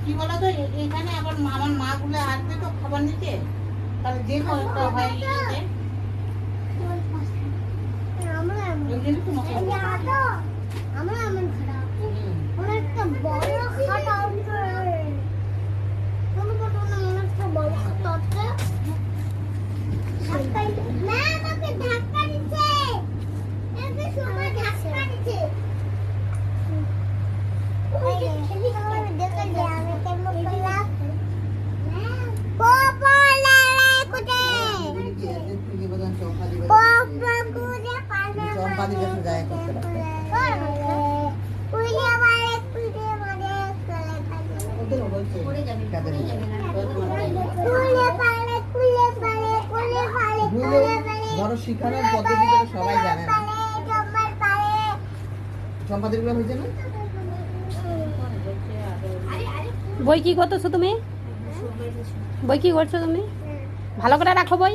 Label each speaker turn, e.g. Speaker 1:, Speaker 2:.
Speaker 1: কি বলতো এখানে আবার আমার মা গুলো আসবে তো খাবার নিতে, তাহলে যে কয়েকটা হয় নিতে
Speaker 2: বড় শিখানোর পদ্ধতি সবাই জানে না। চম্পাদের গুলো হয়েছে না?
Speaker 3: বই কি করতেছো তুমি? বই কি করছো তুমি? ভালো করে রাখো বই।